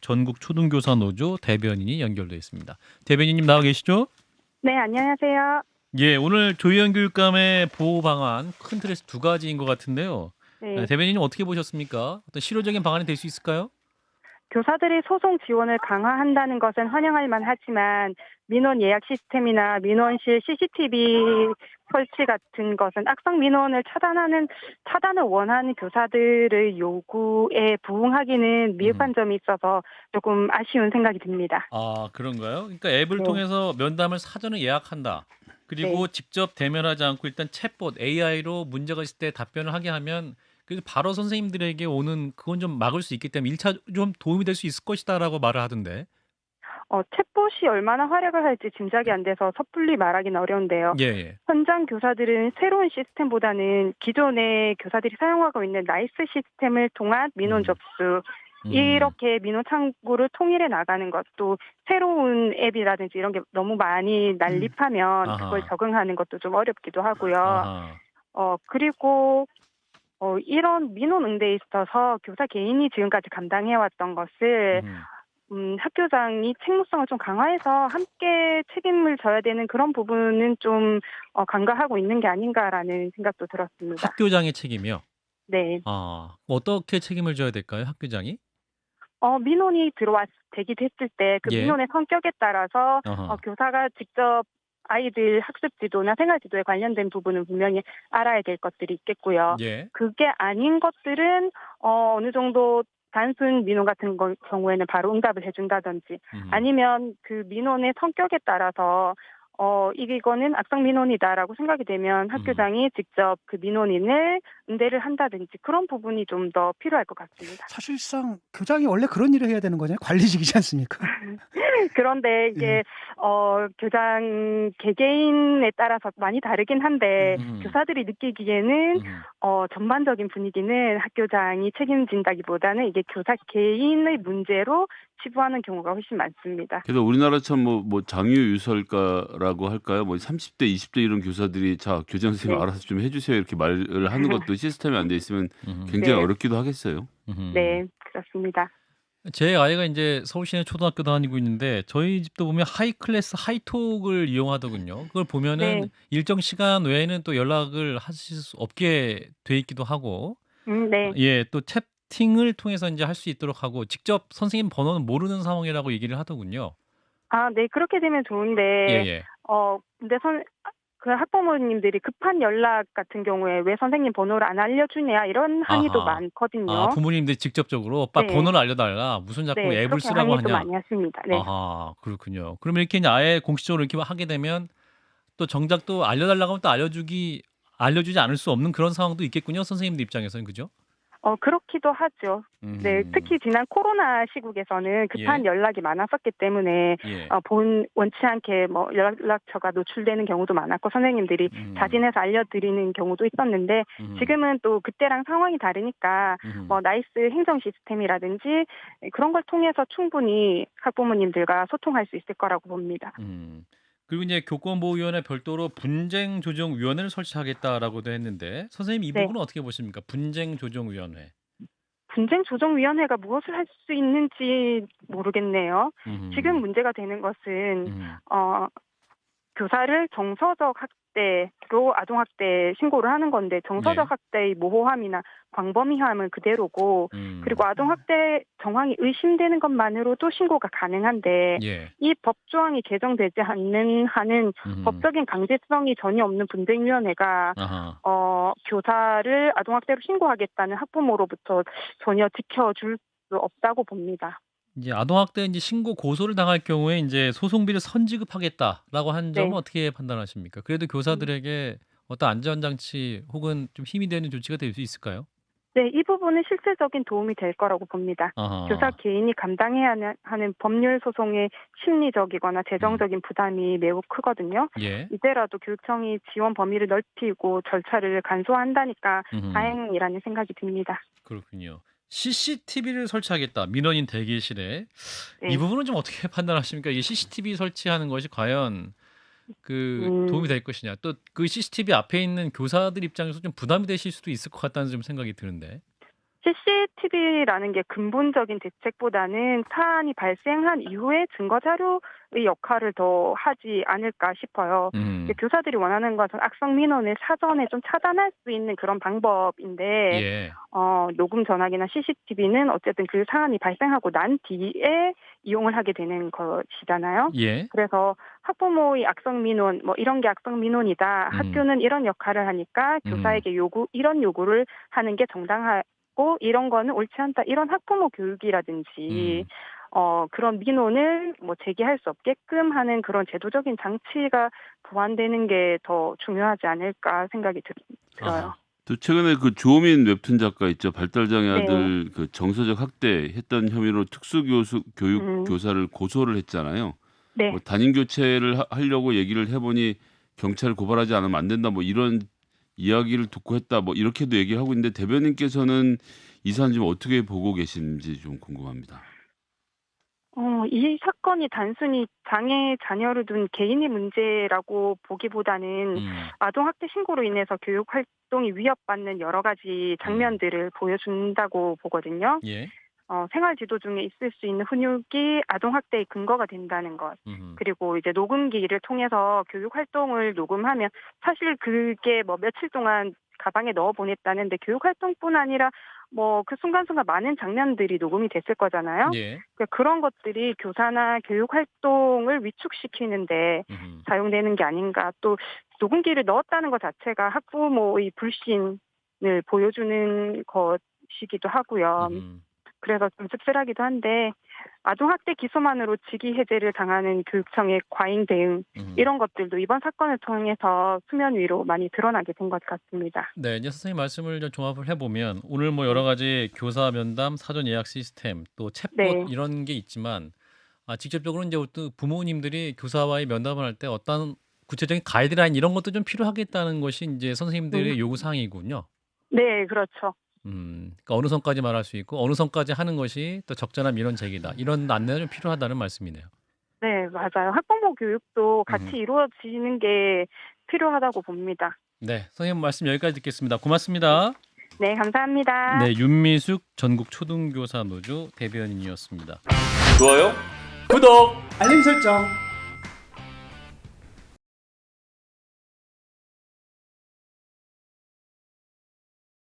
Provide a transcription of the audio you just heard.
전국 초등교사 노조 대변인이 연결돼 있습니다. 대변인님 나와 계시죠? 네, 안녕하세요. 예, 오늘 조희연 교육감의 보호 방안 큰 틀에서 두 가지인 것 같은데요. 네, 대변인님 어떻게 보셨습니까? 어떤 실효적인 방안이 될 수 있을까요? 교사들이 소송 지원을 강화한다는 것은 환영할 만하지만 민원 예약 시스템이나 민원실 CCTV 설치 같은 것은 악성 민원을 차단을 원하는 교사들의 요구에 부응하기는 음. 미흡한 점이 있어서 조금 아쉬운 생각이 듭니다. 아, 그런가요? 그러니까 앱을 네, 통해서 면담을 사전에 예약한다. 그리고 네. 직접 대면하지 않고 일단 챗봇 AI로 문제가 있을 때 답변을 하게 하면 그래서 바로 선생님들에게 오는 그건 좀 막을 수 있기 때문에 1차 좀 도움이 될 수 있을 것이다라고 말을 하던데. 챗봇이 얼마나 활약을 할지 짐작이 안 돼서 섣불리 말하기는 어려운데요. 예, 예. 현장 교사들은 새로운 시스템보다는 기존의 교사들이 사용하고 있는 나이스 시스템을 통한 민원 음. 접수, 음. 이렇게 민원 창구를 통일해 나가는 것도 새로운 앱이라든지 이런 게 너무 많이 난립하면 그걸 아하. 적응하는 것도 좀 어렵기도 하고요. 아하. 그리고 이런 민원 응대에 있어서 교사 개인이 지금까지 감당해왔던 것을 음. 학교장이 책무성을 좀 강화해서 함께 책임을 져야 되는 그런 부분은 좀 간과하고 있는 게 아닌가라는 생각도 들었습니다. 학교장의 책임이요? 네. 아, 어떻게 책임을 져야 될까요? 학교장이? 민원이 제기됐을 때 그 예. 민원의 성격에 따라서 어허. 교사가 직접 아이들 학습 지도나 생활 지도에 관련된 부분은 분명히 알아야 될 것들이 있겠고요. 예. 그게 아닌 것들은 어느 정도 단순 민원 같은 경우에는 바로 응답을 해준다든지 음. 아니면 그 민원의 성격에 따라서 이거는 악성 민원이다라고 생각이 되면 음. 학교장이 직접 그 민원인을 응대를 한다든지 그런 부분이 좀 더 필요할 것 같습니다. 사실상 교장이 원래 그런 일을 해야 되는 거잖아요. 관리직이지 않습니까? 그런데 예. 이게 교장 개개인에 따라서 많이 다르긴 한데 음. 교사들이 느끼기에는 음. 전반적인 분위기는 학교장이 책임진다기보다는 이게 교사 개인의 문제로 치부하는 경우가 훨씬 많습니다. 그래서 우리나라처럼 뭐 장유유설가라고 할까요? 뭐 30대, 20대 이런 교사들이 "자, 교장 선생님 네. 알아서 좀 해 주세요." 이렇게 말을 하는 것도 시스템이 안 돼 있으면 음. 굉장히 네. 어렵기도 하겠어요. 음. 네. 그렇습니다. 제 아이가 인제 서울 시내 초등학교 다니고 있는데 저희 집도 보면 하이 클래스 하이톡을 이용하더군요. 그걸 보면은 네. 일정 시간 외에는 또 연락을 하실 수 없게 돼 있기도 하고 네. 예, 또 채팅을 통해서 인제 할 수 있도록 하고 직접 선생님 번호는 모르는 상황이라고 얘기를 하더군요. 네. 그렇게 되면 좋은데 예예. 근데 그 학부모님들이 급한 연락 같은 경우에 "왜 선생님 번호를 안 알려주냐." 이런 항의도 아하. 아, 많거든요. 부모님들이 직접적으로 "빨리 네. 번호를 알려달라. 무슨 자꾸 네. 앱을 그렇게 쓰라고 항의도 하냐." 많이 하십니다. 네. 아하, 그렇군요. 그러면 이렇게 인제 아예 공식적으로 이렇게 하게 되면 또 정작 또 알려달라고 하면 또 알려주지 않을 수 없는 그런 상황도 있겠군요, 선생님들 입장에서는. 그죠? 그렇기도 하죠. 네. 음. 특히 지난 코로나 시국에서는 예. 급한 연락이 많았었기 때문에 예. 원치 않게 뭐 연락처가 노출되는 경우도 많았고 선생님들이 음. 자진해서 알려드리는 경우도 있었는데 음. 지금은 또 그때랑 상황이 다르니까 음. 나이스 행정 시스템이라든지 그런 걸 통해서 충분히 학부모님들과 소통할 수 있을 거라고 봅니다. 음. 그리고 이제 교권보호위원회 별도로 분쟁조정위원회를 설치하겠다라고도 했는데 선생님 이 네. 부분은 어떻게 보십니까? 분쟁조정위원회. 분쟁조정위원회가 무엇을 할 수 있는지 모르겠네요. 지금 음. 문제가 되는 것은 음. 교사를 정서적 학대로 아동학대 신고를 하는 건데 예. 정서적 학대의 모호함이나 광범위함은 그대로고 그리고 아동학대 정황이 의심되는 것만으로도 신고가 가능한데 예. 이 법조항이 개정되지 않는 한은 음. 법적인 강제성이 전혀 없는 분쟁위원회가 아하. 교사를 아동학대로 신고하겠다는 학부모로부터 전혀 지켜줄 수 없다고 봅니다. 이제 아동학대 인제 신고 고소를 당할 경우에 인제 소송비를 선지급하겠다라고 한 점은 네. 어떻게 판단하십니까? 그래도 음. 교사들에게 어떤 안전장치 혹은 좀 힘이 되는 조치가 될 수 있을까요? 네, 이 부분은 실질적인 도움이 될 거라고 봅니다. 교사 아하. 개인이 감당해야 하는 법률 소송의 심리적이거나 음. 재정적인 부담이 매우 크거든요. 예. 이제라도 교육청이 지원 범위를 넓히고 절차를 간소화한다니까 음. 다행이라는 생각이 듭니다. 그렇군요. CCTV를 설치하겠다. 민원인 대기실에. 이 네. 부분은 좀 어떻게 판단하십니까? 이 CCTV 설치하는 것이 과연 그 도움이 음, 될 것이냐. 또 그 CCTV 앞에 있는 교사들 입장에서 좀 부담이 되실 수도 있을 것 같다는 좀 생각이 드는데. CCTV라는 게 근본적인 대책보다는 사안이 발생한 이후에 증거 자료의 역할을 더 하지 않을까 싶어요. 이제 교사들이 원하는 것은 악성 민원을 사전에 좀 차단할 수 있는 그런 방법인데 예. 녹음 전화기나 CCTV는 어쨌든 그 사안이 발생하고 난 뒤에 이용을 하게 되는 것이잖아요. 예. 그래서 학부모의 악성 민원, 뭐 이런 게 악성 민원이다. 학교는 이런 역할을 하니까 교사에게 이런 요구를 하는 게 정당하고 이런 거는 옳지 않다. 이런 학부모 교육이라든지 그런 민원을 뭐 제기할 수 없게끔 하는 그런 제도적인 장치가 보완되는 게 더 중요하지 않을까 생각이 들어요. 또 최근에 그 조민 웹툰 작가 있죠. 발달장애 네. 아들 그 정서적 학대했던 혐의로 교육 교사를 고소를 했잖아요. 네. 뭐 담임 교체를 하려고 얘기를 해보니 경찰을 고발하지 않으면 안 된다. 뭐 이런 이야기를 듣고 했다. 뭐 이렇게도 얘기를 하고 있는데 대변인께서는 이 사안 좀 어떻게 보고 계신지 좀 궁금합니다. 이 사건이 단순히 장애 자녀를 둔 개인의 문제라고 보기보다는 아동학대 신고로 인해서 교육 활동이 위협받는 여러 가지 장면들을 보여준다고 보거든요. 예. 생활 지도 중에 있을 수 있는 훈육이 아동학대의 근거가 된다는 것. 그리고 이제 녹음기를 통해서 교육 활동을 녹음하면 사실 그게 뭐 며칠 동안 가방에 넣어 보냈다는데 교육 활동뿐 아니라 뭐 그 순간순간 많은 장면들이 녹음이 됐을 거잖아요. 예. 그런 것들이 교사나 교육 활동을 위축시키는데 사용되는 게 아닌가. 또 녹음기를 넣었다는 것 자체가 학부모의 불신을 보여주는 것이기도 하고요. 그래서 좀 씁쓸하기도 한데 아동학대 기소만으로 직위 해제를 당하는 교육청의 과잉 대응 이런 것들도 이번 사건을 통해서 수면 위로 많이 드러나게 된 것 같습니다. 네, 이제 선생님 말씀을 좀 종합을 해보면 오늘 뭐 여러 가지 교사 면담, 사전 예약 시스템, 또 챗봇 네. 이런 게 있지만 직접적으로 이제 또 부모님들이 교사와의 면담을 할 때 어떤 구체적인 가이드라인 이런 것도 좀 필요하겠다는 것이 이제 선생님들의 요구 사항이군요. 네, 그렇죠. 그러니까 어느 선까지 말할 수 있고 어느 선까지 하는 것이 또 적절한 민원 제기다. 이런 안내가 좀 필요하다는 말씀이네요. 네, 맞아요. 학부모 교육도 같이 이루어지는 게 필요하다고 봅니다. 네, 선생님 말씀 여기까지 듣겠습니다. 고맙습니다. 네, 감사합니다. 네, 윤미숙 전국 초등교사 노조 대변인이었습니다. 좋아요, 구독. 알림 설정.